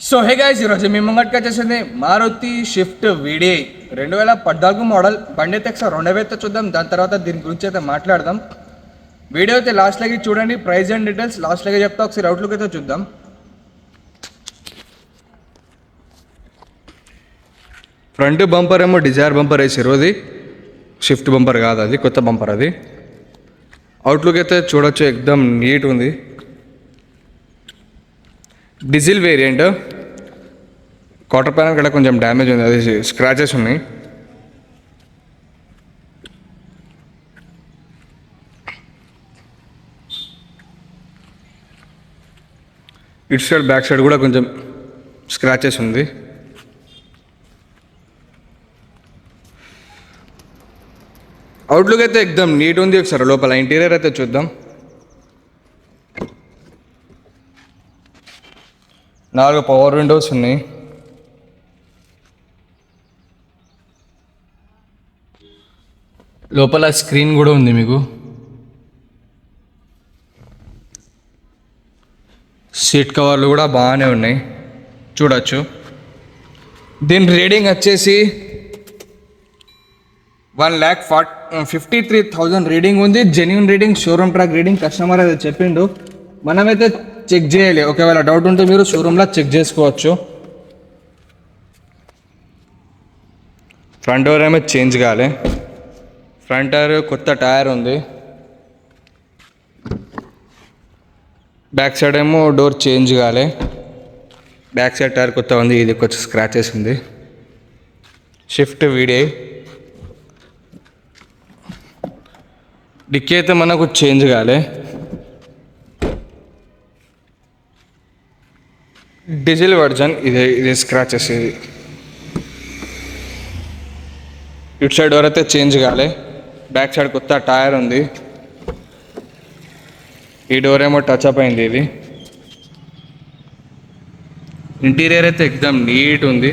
So hey guys, ఈరోజు మీ ముంగట్కి వచ్చేసింది Maruti Swift VDI 2014 model. బండి అయితే ఒకసారి రెండవ అయితే చూద్దాం, దాని తర్వాత దీని గురించి అయితే మాట్లాడదాం. వీడియో అయితే లాస్ట్లోకి చూడండి, ప్రైస్ అండ్ డీటెయిల్స్ లాస్ట్లోకి చెప్తా. ఒకసారి అవుట్లుక్ అయితే చూద్దాం. ఫ్రంట్ బంపర్ ఏమో డిజైర్ బంపర్ వేసారు, అది షిఫ్ట్ బంపర్ కాదు, అది కొత్త బంపర్. అది అవుట్లుక్ అయితే చూడొచ్చు, ఎక్దమ్ నీట్ ఉంది. డీజిల్ వేరియంట్, క్వార్టర్ ప్యానల్ కూడా కొంచెం డ్యామేజ్ ఉంది, అది స్క్రాచెస్ ఉన్నాయి. ఇటు సైడ్ బ్యాక్ సైడ్ కూడా కొంచెం స్క్రాచెస్ ఉంది. అవుట్లుక్ అయితే ఎక్దమ్ నీట్ ఉంది. ఒకసారి లోపల ఇంటీరియర్ అయితే చూద్దాం. 4 పవర్ విండోస్ ఉన్నాయి. లోపల స్క్రీన్ కూడా ఉంది మీకు. సీట్ కవర్లు కూడా బాగానే ఉన్నాయి, చూడొచ్చు. దీని రీడింగ్ వచ్చేసి 1,53,000 రీడింగ్ ఉంది. Genuine reading, showroom track reading. Customer అయితే చెప్పిండు, మనమైతే చెక్ చేయాలి. ఒకవేళ డౌట్ ఉంటే మీరు షోరూమ్లో చెక్ చేసుకోవచ్చు. ఫ్రంట్ డోర్ ఏమో చేంజ్ కాలే, ఫ్రంట్ టైర్ కొత్త టైర్ ఉంది. బ్యాక్ సైడ్ ఏమో డోర్ చేంజ్ కాలే, బ్యాక్ సైడ్ టైర్ కొత్త ఉంది. ఇది కొంచెం స్క్రాచెస్ ఉంది. Shift VDI. డిక్కీ అయితే మనకు చేంజ్ కాలే. డీజిల్ వర్జన్, ఇది స్క్రాచెస్. ఇది ఇటు సైడ్ డోర్ అయితే చేంజ్ కాలే, బ్యాక్ సైడ్ కొత్త టైర్ ఉంది. ఈ డోర్ ఏమో టచ్ అప్ అయింది. ఇది ఇంటీరియర్ అయితే ఎక్దమ్ నీట్ ఉంది.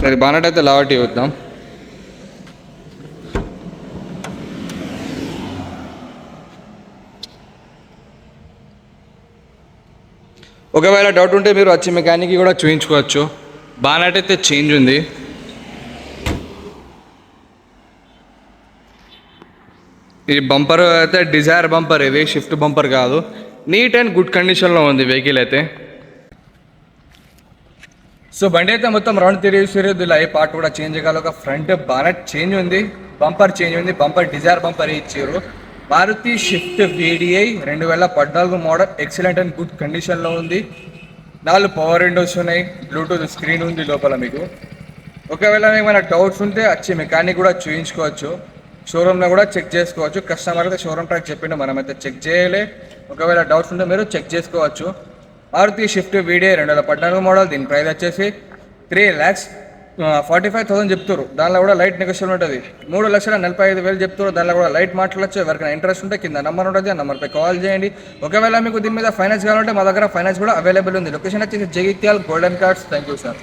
సరే, బానట్ అయితే లావటి చూద్దాం. ఒకవేళ డౌట్ ఉంటే మీరు వచ్చి మెకానిక్కి కూడా చూయించుకోవచ్చు. బానట్ అయితే చేంజ్ ఉంది. ఈ బంపర్ అయితే డిజైర్ బంపర్, ఇది షిఫ్ట్ బంపర్ కాదు. నీట్ అండ్ గుడ్ కండిషన్లో ఉంది వెహికల్ అయితే. సో బండి అయితే మొత్తం రౌండ్ తిరిగి ఇలా ఏ పార్ట్ కూడా చేంజ్ కాదు. ఒక ఫ్రంట్ బానట్ చేంజ్ ఉంది, బంపర్ చేంజ్ ఉంది. బంపర్ డిజైర్ బంపర్ ఇచ్చారు. Maruti Swift VDI 2014 model, excellent and good కండిషన్లో ఉంది. 4 పవర్ విండోస్ ఉన్నాయి, బ్లూటూత్ స్క్రీన్ ఉంది లోపల మీకు. ఒకవేళ ఏమైనా డౌట్స్ ఉంటే వచ్చి మెకానిక్ కూడా చూయించుకోవచ్చు, షోరూమ్లో కూడా చెక్ చేసుకోవచ్చు. కస్టమర్ అయితే షోరూమ్ ట్రాక్ చెప్పిండు, మనమైతే చెక్ చేయలే. ఒకవేళ డౌట్స్ ఉంటే మీరు చెక్ చేసుకోవచ్చు. Maruti Swift VDI 2014 model. దీని ప్రైస్ వచ్చేసి 3,45,000 చెప్తారు. దానిలో కూడా లైట్ నెగోషియబుల్ ఉంటుంది. 3,45,000 చెప్తారు, దానిలో కూడా లైట్ మాట్లాడచ్చు. ఎవరికైనా ఇంట్రెస్ట్ ఉంటే కింద నెంబర్ ఉంటుంది, ఆ నెంబర్పై కాల్ చేయండి. ఒకవేళ మీకు దీని మీద ఫైనాన్స్ కావాలంటే మా దగ్గర ఫైనాన్స్ కూడా అవైలబుల్ ఉంది. లొకేషన్ వచ్చేసి Jagtial golden cards. Thank you sir.